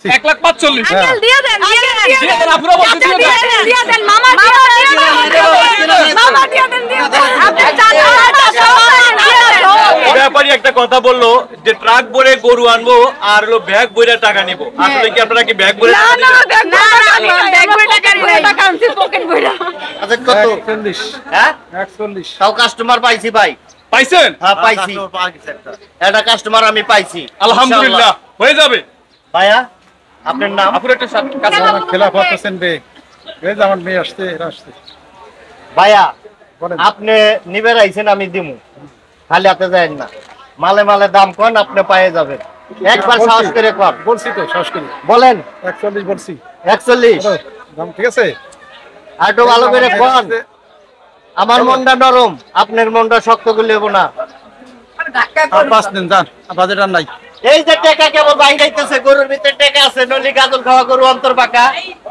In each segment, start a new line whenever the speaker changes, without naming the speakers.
1,45,000
uncle দিয়ে দেন
দিয়ে দেন আপনারা বলতে দিয়ে
দেন মামা দিয়ে দেন আপনি
ব্যাপারী একটা কথা বললো যে ট্রাক ভরে গরু আনবো আর হলো ব্যাগ ভরে টাকা নিব। আসলে কি আপনারা কি ব্যাগ ভরে টাকা দিবেন?
ব্যাগ ভরে টাকা আনছি পকেট ভরে।
আচ্ছা কত?
41
হ্যাঁ
41
তাও কাস্টমার পাইছি ভাই।
পাইছেন?
হ্যাঁ পাইছি, একটা কাস্টমার আমি পাইছি
আলহামদুলিল্লাহ হয়ে যাবে।
ভাইয়া আপনার নাম?
আপুর একটা কাজ
খেলাফত হোসেন বে এই যে আমার মেয়ে আসছে
ভাইয়া
বলেন।
আপনি নিবে রাইছেন আমি দিমু, খালি হাতে যাবেন না, মালে মালে দাম কোন আপনি পায়ে যাবেন। একবার সাহস করে কোন,
বলছি তো সাহস করি
বলেন
41 বলছি
41।
দাম ঠিক আছে
আর একটু ভালো করে কোন, আমার মনটা নরম, আপনার মনটা শক্ত করে নেব না।
আর 5 দিন যান বাজেট আর নাই।
এই যে টাকা কেবল বাইরাইতেছে, গরুর ভিতরে টাকা আছে, নলি গাজল খাওয়া গরু অন্তর পাকা,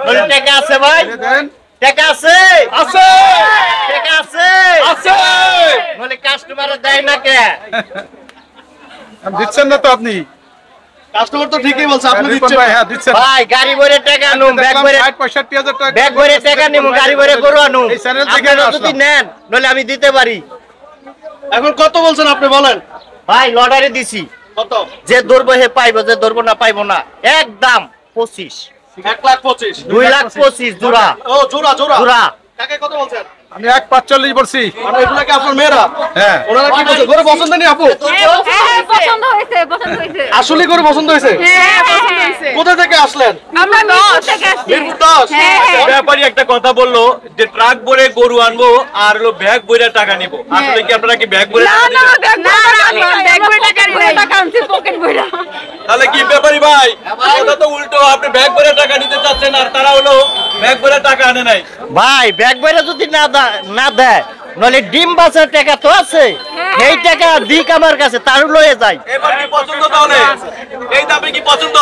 নলি টাকা আছে ভাই,
দেন
টাকা আছে,
আছে
টাকা আছে,
আছে
নলি কাস্টমারে দেয় না কে?
আপনি দিচ্ছেন না তো আপনি
কাস্টমার তো ঠিকই বলছে আপনি
রিপন
দিচ্ছেন।
ভাই হ্যাঁ দিচ্ছেন
ভাই গাড়ি ভরে টাকা আনুম, ব্যাগ ভরে
65,000 টাকা
ব্যাগ ভরে টাকা নিমু, গাড়ি ভরে গরু আনুম,
এই চ্যানেল থেকে
আপনারা যদি নেন নলে আমি দিতে পারি।
এখন কত বলছেন আপনি বলেন?
ভাই লটারি দিছি,
কত?
যে ধরবো হে পাইবো, যে ধরবো না পাইবো না। একদম 25,
1,25,000
2,25,000 জোড়া,
ও জোড়া জোড়া
জোড়া।
কাকে কত বলছেন?
আমি 1,45 বলছি।
আর এগুলা কি আপনার মেয়েরা?
হ্যাঁ
ওনারা কি বলছে? গরু পছন্দ নেই আপু?
হ্যাঁ পছন্দ হয়েছে
আসলে গরু পছন্দ হয়েছে?
হ্যাঁ পছন্দ হয়েছে।
কোথা থেকে আসলেন?
আমরা মিরপুর থেকে আসছি।
মিরপুর 10?
হ্যাঁ।
ব্যাপারী একটা কথা বললো যে ট্রাক ভরে গরু আনবো আর হলো ব্যাগ ভরে টাকা নিব। আসলে কি আপনারা কি ব্যাগ ভরে টাকা দিবেন?
ব্যাগ ভরে টাকা আনছি পকেট ভরে।
তাহলে কি ব্যাপারী ভাই, ওটা তো উল্টো, আপনি ব্যাগ ভরে টাকা নিতে চাচ্ছেন আর তারা হলো ব্যাগ ভরে টাকা আনে নাই।
ভাই ব্যাগ ভরে যদি না দেয় নলে ডিম বাসের টাকা তো আছে, এই টাকা দিক আমার কাছে, তারও লয়ে যায়।
এবার কি পছন্দ তাহলে? এই দামে কি পছন্দ?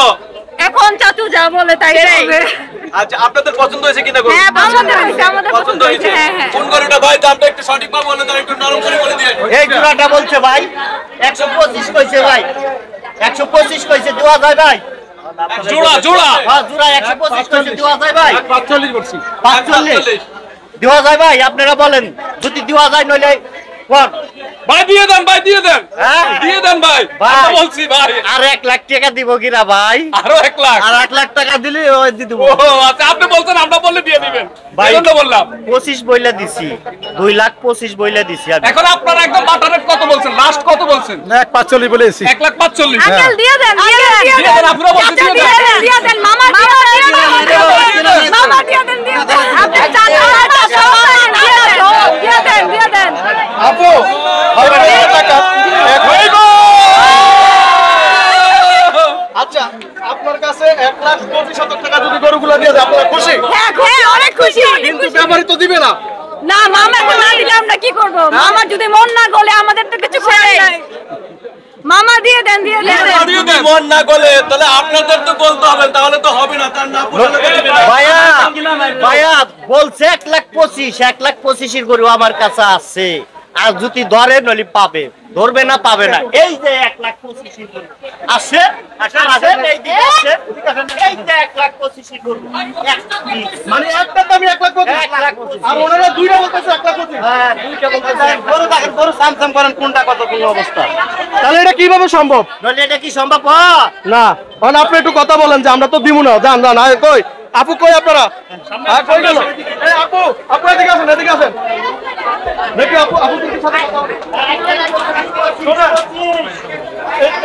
এখন চাচু যা বলে তাই হবে।
আচ্ছা আপনাদের পছন্দ হয়েছে কিনা গরু?
হ্যাঁ পছন্দ হয়েছে, আমাদের
পছন্দ হয়েছে?
হ্যাঁ হ্যাঁ।
কোন গরুটা ভাই, দামটা একটু সঠিক ভাবে বলে দেন, একটু নরম করে বলে দিন।
এই জোড়াটা বলছে ভাই 125 কইছে ভাই, 125 কইছে, দেওয়া যায় ভাই?
জোড়া জোড়া
হ্যাঁ জোড়া 125 কইছে, দেওয়া যায় ভাই?
45 বলছি
45 দেওয়া যায় ভাই? আপনারা বলেন যদি দেওয়া যায়, নইলে কোন?
ভাই দিয়ে দেন, ভাই দিয়ে দেন,
হ্যাঁ?
দিয়ে দেন ভাই,
ভাই।
আমি বলছি ভাই
আর 1 লাখ টাকা দিব কিনা ভাই?
আরো 1 লাখ।
আর 1 লাখ টাকা দিলে ওই দিয়ে দেব
ও আচ্ছা আপনি বলছেন, আমরা বললে দিয়ে দিবেন,
ভাই।
এজন্য বললাম।
25 বইলা দিছি, 2,25,000 বইলা দিছি আমি।
এখন আপনারা একদম বাটারেট কত বলছেন, লাস্ট কত বলছেন?
না 1,45 বলেছি
1,45,000
আঙ্কেল দিয়ে দেন
দিয়ে দেন, আপনারা বলছেন দিয়ে দেন।
দিয়ে দেন মামা দিয়ে দেন মামা দিয়ে দেন আপনি চাচু দিয়ে দেন
আপু আচ্ছা আপনার কাছে 1,25,000 টাকা যদি গরুগুলা দিয়ে দেয় আপনারা খুশি?
হ্যাঁ খুশি, অনেক খুশি।
কিন্তু ব্যাপারী তো দিবে না।
না মামাকে না দিলে আমরা কি করব? মামা যদি মন না গলে আমাদের তো কিছু করার নাই। মামা দিয়ে দেন দিয়ে দেন
যদি মন না গলে তাহলে আপনাদের তো বলতে হবে, তাহলে তো হবে না, তার না বললে তো দিবে না।
ভাইয়া ভাইয়া বলছে 1,25,000, 1,25,000 গরু আমার কাছে আছে, আর যদি ধরে নলি পাবে, ধরবে না পাবে না। এই যে 1,25,000 গরু আসে, আসে এই দিকে আসে, এই যে 1,25,000 গরু,
মানে একটা দামই 1,25,000 আর ওনারা দুইটা বলতেছে 1,25,000।
হ্যাঁ দুইটা বলতেছে গরু দেখেন, গরু সামসাম করেন কোনটা কত কোন অবস্থা,
তাহলে এটা কিভাবে সম্ভব?
নইলে এটা কি সম্ভব হয়?
না মানে আপনি একটু কথা বলেন যে আমরা তো দিব না, জান জান। আয় কই আপু, কই আপনারা? কই গেল? এই আপু, আপু এদিকে আসেন, এদিকে আসেন। দেখি আপু, আপু কিন্তু সাথে কথা বলেন। শোনেন,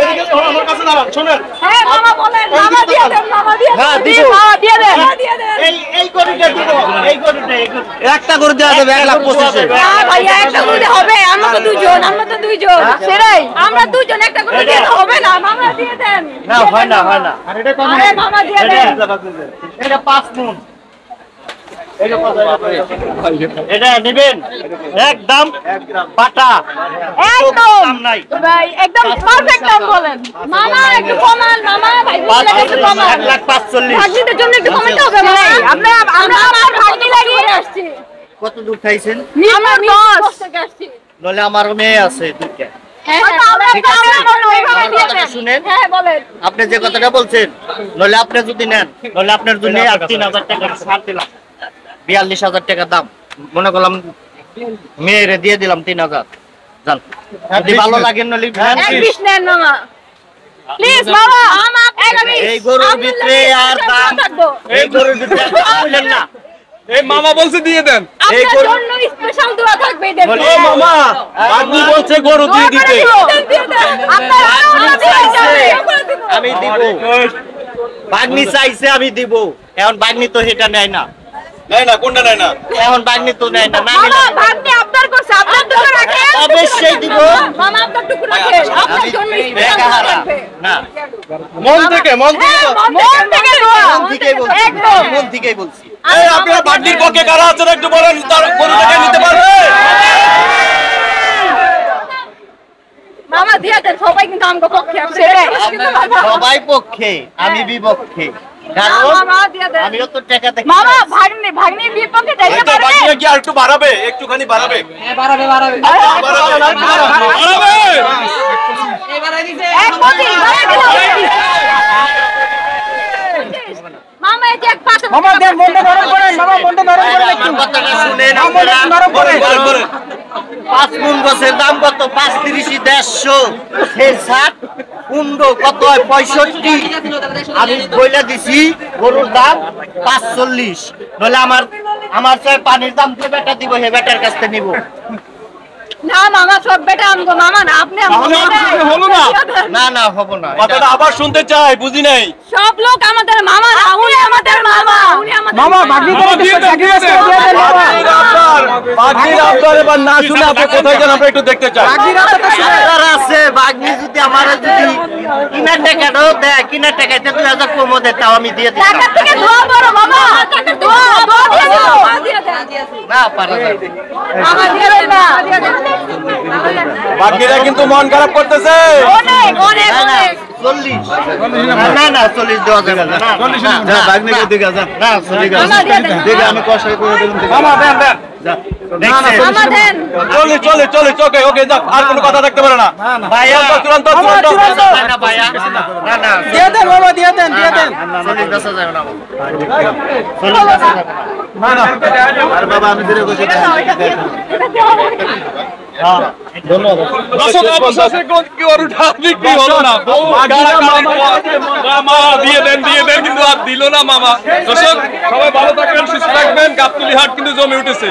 এদিকে আমার কাছে দাঁড়ান, শোনেন।
হ্যাঁ মামা বলেন, মামা দিয়ে দেন
হ্যাঁ, দিব।
মামা দিয়ে দেন দিয়ে দেন।
এই গরুটা দিব, এই গরুটা একটা গরু দেওয়া যাবে 1,25,000।
না ভাইয়া একটা করে হবে, আমরা তো দুইজন সেটাই, আমরা দুইজন একটা করে দিয়ে হবে না, মামা দিয়ে দেন।
না হয় না, হয় না।
আর এটা কম
আরে মামা দিয়ে দেন।
এটা 5 মণ। এটা নেবেন একদম বাটা,
একদম
দাম নাই।
ভাই একদম পারফেক্ট দাম বলেন। মামা একটু কমান, মামা ভাই একটু কমান।
1,45,000
ভাগ্নিদের জন্য একটু কমাতে হবে ভাই। আমরা আমার ভাগ্নি লাগিয়ে আসছি।
কত দূর খাইছেন?
আমরা 10 থেকে আসছি।
নলে আমার মেয়ে আছে দুইটা, শুনেন
হ্যাঁ বলেন।
আপনি যে কথাটা বলছেন, নইলে আপনি যদি নেন, নইলে আপনার জন্য আর 3000 টাকা ছাড় দিলাম, 42,000 টাকা দাম, মনে করলাম মেয়েরে দিয়ে দিলাম 3000। জান, যদি ভালো লাগে নইলে নেন।
এক বিশ নেন মামা প্লিজ মামা।
এই গরুর ভিতরে আর দাম, এই গরুর ভিতরে বললেন না।
এই মামা বলছে দিয়ে দেন।
এই
আপনার
গরু
জন্য স্পেশাল দোয়া থাকবে এদের।
ও মামা, আপনি বলছে গরু দিয়ে দিতে, আমি দিব। বাগনি চাইছে আমি দিব, এখন বাগনি তো সেটা নেয় না,
নেয় না, কোনটা নেয় না?
এখন বাগনি তো নেয় না, না
মামা
নিলে
ভাগ্নে আপনার কাছে আপনার টুকু রাখেন।
অবশ্যই দিব।
মামা আপনার টুকু রাখেন, আপনার জন্য স্পেশাল দোয়া
একাহারা
থাকবে।
না,
মন থেকে, মন থেকে
হ্যাঁ,
তো।
মন থেকে দোয়া।
মন থেকেই বলছি,
একদম।
মন থেকেই বলছি।
এই আপনারা বাগদির পক্ষে কারা আছেন একটু বলেন, তার গরুটাকে নিতে পারবে?
মামা দিয়া দেন, সবাই কিন্তু আমগো পক্ষে আছে।
সবাই পক্ষে, আমি বিপক্ষে, কারণ
মামা দিয়া দেন।
আমিও তো টাকা দেখি।
মামা ভাগ্নে বিপক্ষে যাইতে
এই তো
পারবে।
বাগদিরা কি আর একটু বাড়াবে, একটুখানি বাড়াবে? বাড়াবে।
বাড়াবে।
এক পঁচিশ, বাড়ায় দিলাম। মামা এই যে এক পাঁচ
মামা দেন, মনটা নরম করেন, মামা মনটা নরম করেন একটু।
আমার কথাটা শুনেন
মামা মনটা
আপনারা।
নরম করেন।
বলেন, বলেন।
5 গুণ গাছের দাম কত? 5 30 150, সেই 60 কুন্ডো কত হয়? 65। আমি বইলা দিছি গরুর দাম 45। নইলে আমার চাই পানির দাম যে বেটা দিব, হে বেটার কাছ থেকে নিব।
না মামা সব বেটা আমগো মামা না, আপনি আমগো
তাহলে
বেটা।
আপনাদের হলো না?
না না হব না,
কথাটা আবার শুনতে চাই, বুঝি নাই।
সব লোক আমাদের মামা না, উনি আমাদের মামা, উনি আমাদের
মামা বাগনি করে
দিয়ে দেন, দিয়ে দেন।
বাগদির আপনার এবার না শুনে আপনি কোথায় যান আমরা একটু দেখতে চাই।
সরকার আছে বাগনি, যদি আমার যদি কিনার টাকাটাও দেয়, কিনার টাকাতে 2000 কমও দেয়, তাও আমি দিয়ে দিতাম।
টাকা থেকে দোয়া বড় মামা, টাকা দোয়া দিয়ে দাও। দিয়ে দেন।
না পারা যাবে।
মামা দিয়ে দেন না, দিয়ে দেন।
বাগদিরা কিন্তু মন খারাপ করতেছে।
অনেক অনেক
না না
অনেক
40, না না 40 দেওয়া যাবে না, না, না,
বাগনিকে দিকে যান।
না 40
মামা দিয়ে দেন।
দেখে আমি কষাই করে দিলাম।
মামা দেন দেন।
দেখছেন?
মামা দেন।
চলে ওকে ওকে যাক, আর কোনো কথা থাকতে পারে না।
ভাইয়া,
চূড়ান্ত
মামা, চূড়ান্ত।
না ভাইয়া, না না
দিয়ে দেন মামা, দিয়ে দেন, দিয়ে দেন।
40 বেচা যাবে না, 40 বেচা যাবে না।
আর বাবা আমি ধীরে বসে
দর্শক অবশেষে গরুটা বিক্রি হলো না। বহু কাড়াকাড়ির পর মামা দিয়ে দেন কিন্তু আর দিল না মামা। দর্শক সবাই ভালো থাকবেন, সুস্থ থাকবেন। গাবতলী হাট কিন্তু জমে উঠেছে।